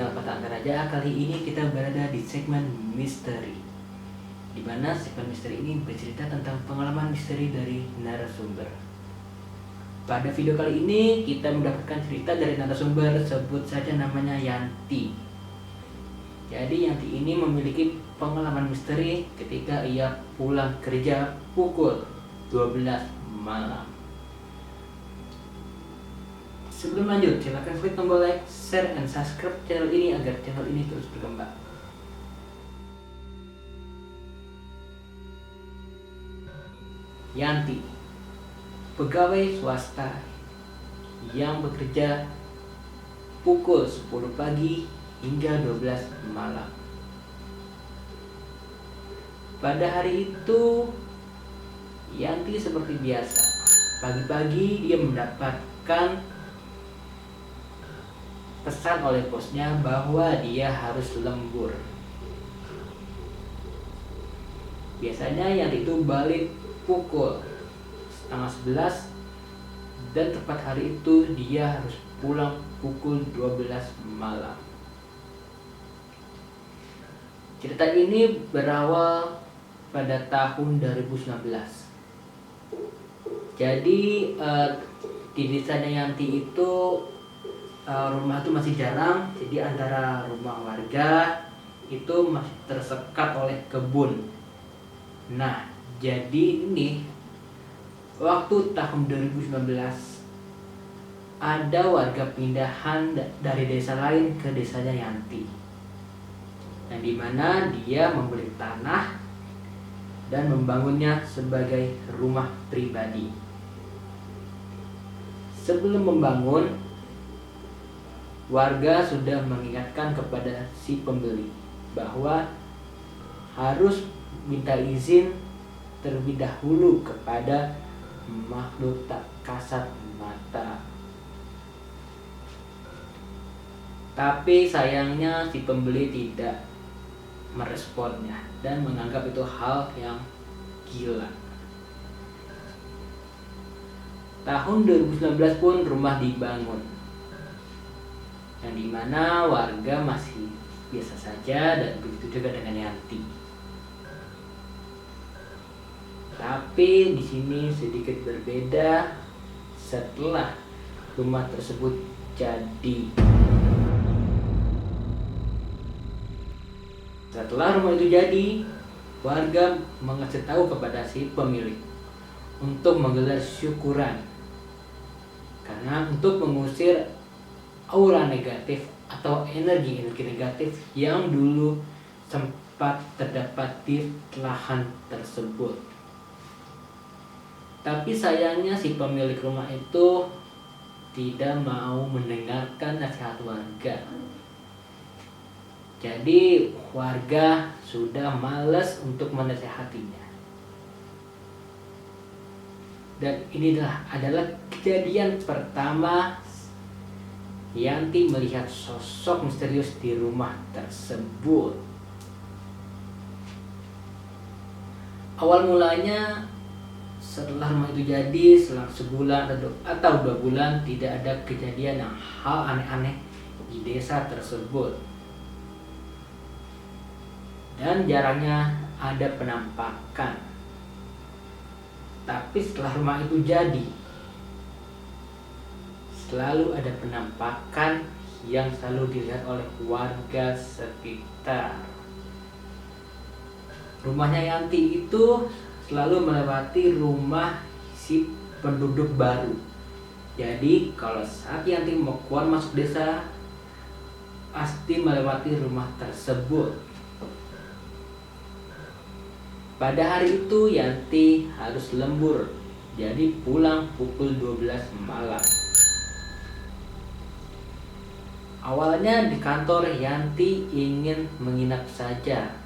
channel Pertanyaan Raja. Kali ini kita berada di segmen misteri, di mana segmen misteri ini bercerita tentang pengalaman misteri dari narasumber. Pada video kali ini kita mendapatkan cerita dari narasumber, sebut saja namanya Yanti. Jadi Yanti ini memiliki pengalaman misteri ketika ia pulang kerja pukul 12 malam. Sebelum lanjut, silakan klik tombol like, share, and subscribe channel ini agar channel ini terus berkembang. Yanti, pegawai swasta yang bekerja pukul 10 pagi hingga 12 malam. Pada hari itu, Yanti seperti biasa. Pagi-pagi dia mendapatkan pesan oleh bosnya bahwa dia harus lembur. Biasanya Yanti itu balik pukul setengah 11 dan tepat hari itu dia harus pulang pukul 12 malam. Cerita ini berawal pada tahun 2019. Jadi di desanya Yanti itu rumah itu masih jarang, jadi antara rumah warga itu masih tersekat oleh kebun. Nah, jadi ini waktu tahun 2019 ada warga pindahan dari desa lain ke desanya Yanti, yang dimana dia membeli tanah dan membangunnya sebagai rumah pribadi. Sebelum membangun, warga sudah mengingatkan kepada si pembeli bahwa harus minta izin terlebih dahulu kepada makhluk tak kasat mata. Tapi sayangnya si pembeli tidak meresponnya dan menganggap itu hal yang gila. Tahun 2019 pun rumah dibangun, yang dimana warga masih biasa saja dan begitu juga dengan Yanti. Tapi di sini sedikit berbeda setelah rumah tersebut jadi. Setelah rumah itu jadi, warga mengasih tahu kepada si pemilik untuk menggelar syukuran, karena untuk mengusir aura negatif atau energi-energi negatif yang dulu sempat terdapat di lahan tersebut. Tapi sayangnya si pemilik rumah itu tidak mau mendengarkan nasihat warga. Jadi warga sudah malas untuk menasihatinya. Dan inilah adalah kejadian pertama Yanti melihat sosok misterius di rumah tersebut. Awal mulanya setelah rumah itu jadi, selang sebulan atau 2 bulan tidak ada kejadian yang hal aneh-aneh di desa tersebut. Dan jarangnya ada penampakan. Tapi setelah rumah itu jadi, selalu ada penampakan yang selalu dilihat oleh warga sekitar. Rumahnya Yanti itu selalu melewati rumah si penduduk baru. Jadi kalau saat Yanti mau keluar masuk desa, pasti melewati rumah tersebut. Pada hari itu Yanti harus lembur, jadi pulang pukul 12 malam. Awalnya di kantor Yanti ingin menginap saja,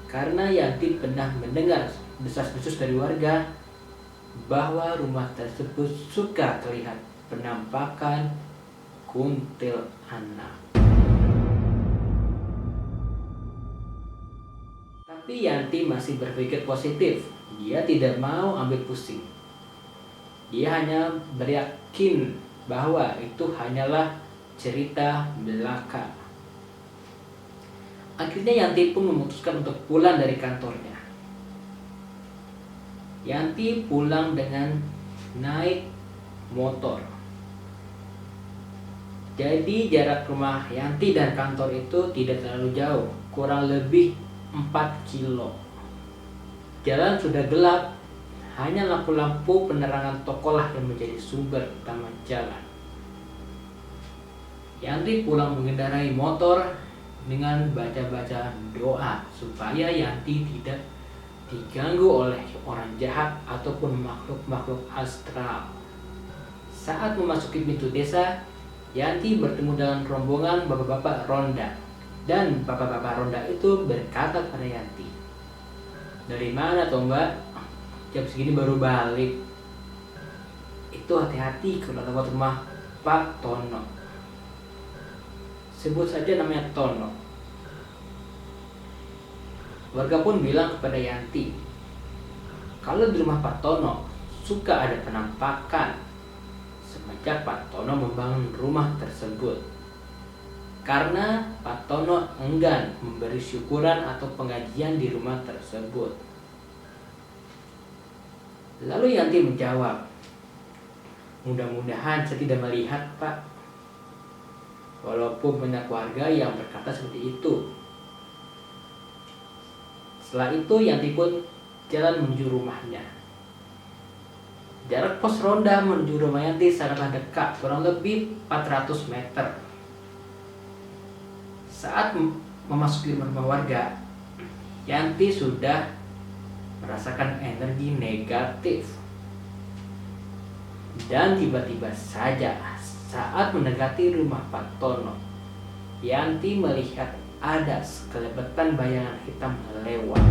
karena Yanti pernah mendengar desas-desus dari warga bahwa rumah tersebut suka terlihat penampakan kuntilanak. Tapi Yanti masih berpikir positif. Dia tidak mau ambil pusing. Dia hanya beryakin bahwa itu hanyalah cerita belaka. Akhirnya Yanti pun memutuskan untuk pulang dari kantornya. Yanti pulang dengan naik motor. Jadi jarak rumah Yanti dan kantor itu tidak terlalu jauh, kurang lebih 4 kilo. Jalan sudah gelap, hanya lampu-lampu penerangan toko lah yang menjadi sumber utama jalan. Yanti pulang mengendarai motor dengan baca-baca doa supaya Yanti tidak diganggu oleh orang jahat ataupun makhluk-makhluk astral. Saat memasuki pintu desa, Yanti bertemu dengan rombongan bapak-bapak ronda. Dan bapak-bapak ronda itu berkata kepada Yanti, "Dari mana toh mbak? Jam segini baru balik." "Itu hati-hati kalau lewat rumah Pak Tono." Sebut saja namanya Tono. Warga pun bilang kepada Yanti, kalau di rumah Pak Tono suka ada penampakan semenjak Pak Tono membangun rumah tersebut. Karena Pak Tono enggan memberi syukuran atau pengajian di rumah tersebut. Lalu Yanti menjawab, "Mudah-mudahan saya tidak melihat, Pak." Walaupun banyak warga yang berkata seperti itu. Setelah itu Yanti pun jalan menuju rumahnya. Jarak pos ronda menuju rumah Yanti sangatlah dekat, kurang lebih 400 meter. Saat memasuki rumah warga, Yanti sudah merasakan energi negatif. Dan tiba-tiba saja saat mendekati rumah Pak Tono, Yanti melihat ada sekelebetan bayangan hitam lewat.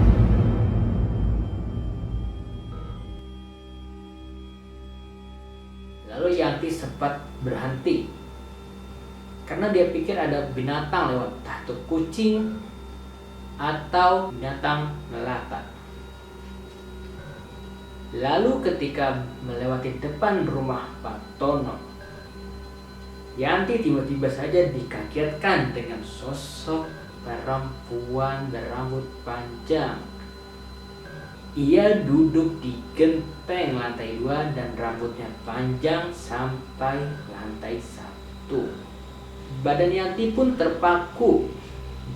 Lalu Yanti sempat berhenti karena dia pikir ada binatang lewat, entah itu kucing atau binatang melata. Lalu ketika melewati depan rumah Pak Tono, Yanti tiba-tiba saja dikagetkan dengan sosok perempuan berambut panjang. Ia duduk di genteng lantai 2 dan rambutnya panjang sampai lantai 1. Badan Yanti pun terpaku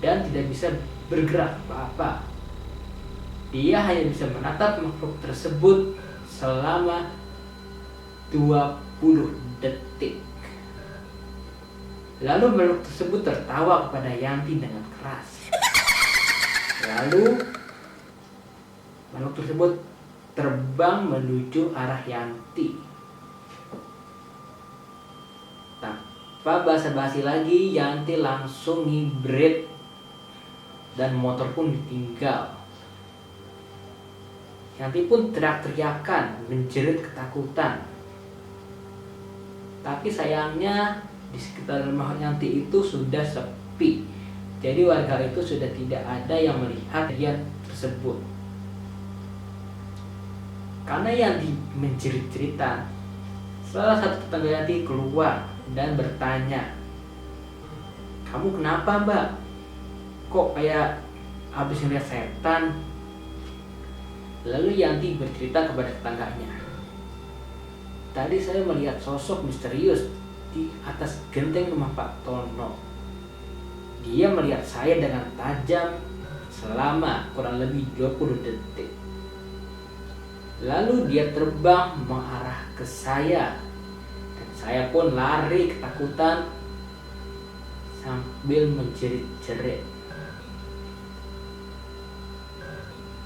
dan tidak bisa bergerak apa-apa. Dia hanya bisa menatap makhluk tersebut selama 20 detik. Lalu makhluk tersebut tertawa kepada Yanti dengan keras. Lalu makhluk tersebut terbang menuju arah Yanti. Tanpa basa-basi lagi, Yanti langsung ngibrit dan motor pun ditinggal. Yanti pun teriak-teriakan, menjerit ketakutan. Tapi sayangnya di sekitar rumah Yanti itu sudah sepi. Jadi warga itu sudah tidak ada yang melihat kejadian tersebut. Karena Yanti menjerit-jeritan, salah satu tetangga Yanti keluar dan bertanya, "Kamu kenapa mbak? Kok kayak habis ngeliat setan?" Lalu Yanti bercerita kepada tetangganya, "Tadi saya melihat sosok misterius di atas genteng rumah Pak Tono. Dia melihat saya dengan tajam selama kurang lebih 20 detik. Lalu dia terbang mengarah ke saya dan saya pun lari ketakutan sambil menjerit-jerit."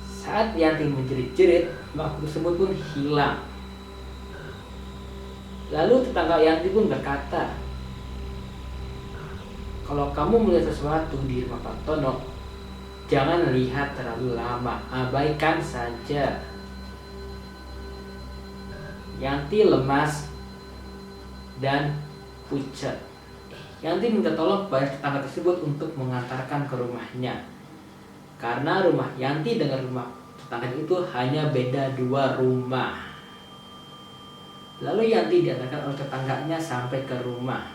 Saat Yanti menjerit-jerit, makhluk tersebut pun hilang. Lalu tetangga Yanti pun berkata, "Kalau kamu melihat sesuatu di rumah Pak Tono, jangan lihat terlalu lama, abaikan saja." Yanti lemas dan pucat. Yanti minta tolong kepada tetangga tersebut untuk mengantarkan ke rumahnya. Karena rumah Yanti dengan rumah tetangganya itu hanya beda 2 rumah. Lalu Yanti diantarkan oleh tetangganya sampai ke rumah.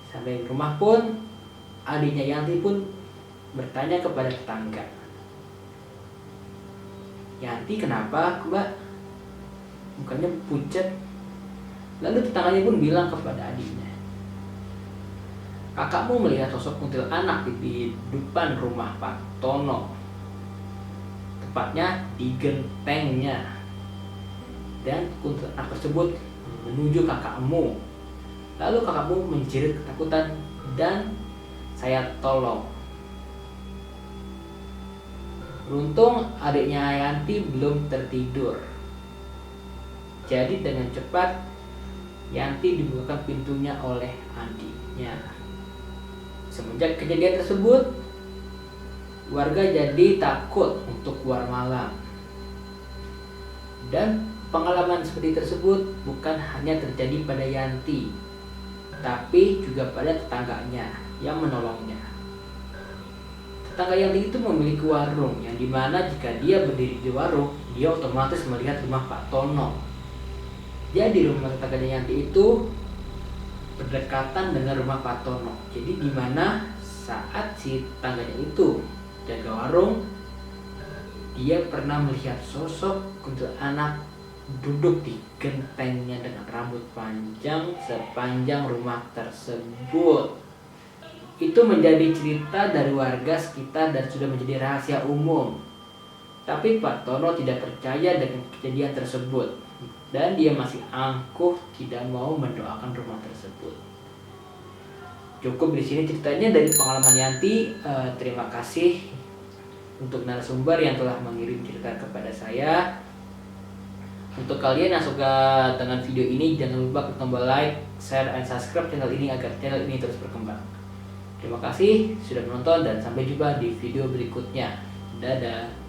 Sampai ke rumah pun adiknya Yanti pun bertanya kepada tetangga, "Yanti kenapa, Mbak? Mukanya pucat." Lalu tetangganya pun bilang kepada adiknya, "Kakakmu melihat sosok kuntilanak di depan rumah Pak Tono, tepatnya di gentengnya. Dan kuntilanak tersebut menuju kakakmu. Lalu kakakmu menjerit ketakutan dan saya tolong." Beruntung adiknya Yanti belum tertidur. Jadi dengan cepat Yanti dibukakan pintunya oleh adiknya. Semenjak kejadian tersebut, warga jadi takut untuk keluar malam. Dan pengalaman seperti tersebut bukan hanya terjadi pada Yanti, tapi juga pada tetangganya yang menolongnya. Tetangga Yanti itu memiliki warung yang dimana jika dia berdiri di warung, dia otomatis melihat rumah Pak Tono. Jadi rumah tetangganya Yanti itu berdekatan dengan rumah Pak Tono. Jadi dimana saat si tetangganya itu jaga warung, dia pernah melihat sosok kuntilanak duduk di gentengnya dengan rambut panjang sepanjang rumah tersebut. Itu menjadi cerita dari warga sekitar dan sudah menjadi rahasia umum. Tapi Pak Tono tidak percaya dengan kejadian tersebut dan dia masih angkuh tidak mau mendoakan rumah tersebut. Cukup di sini ceritanya dari pengalaman Yanti. Terima kasih untuk narasumber yang telah mengirim cerita kepada saya. Untuk kalian yang suka dengan video ini, jangan lupa klik tombol like, share, dan subscribe channel ini agar channel ini terus berkembang. Terima kasih sudah menonton dan sampai jumpa di video berikutnya. Dadah.